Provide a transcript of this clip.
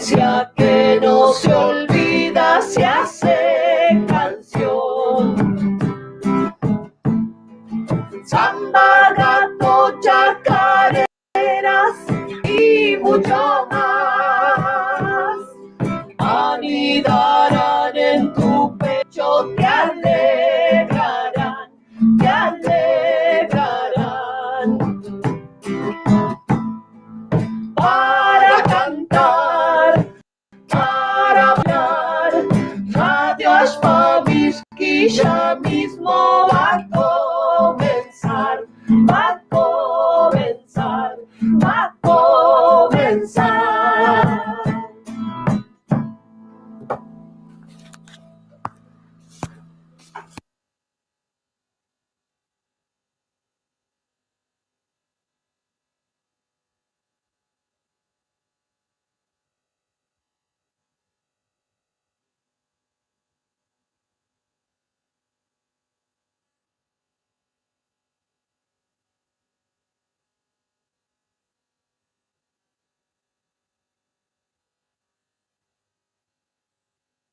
herencia que no se olvida se hace canción. Samba, gato, chacareras y mucho más anidarán en tu pecho, te alegrarán, te alegrarán. Para cantar, para hablar, Radio Ashpavisky ya mismo va a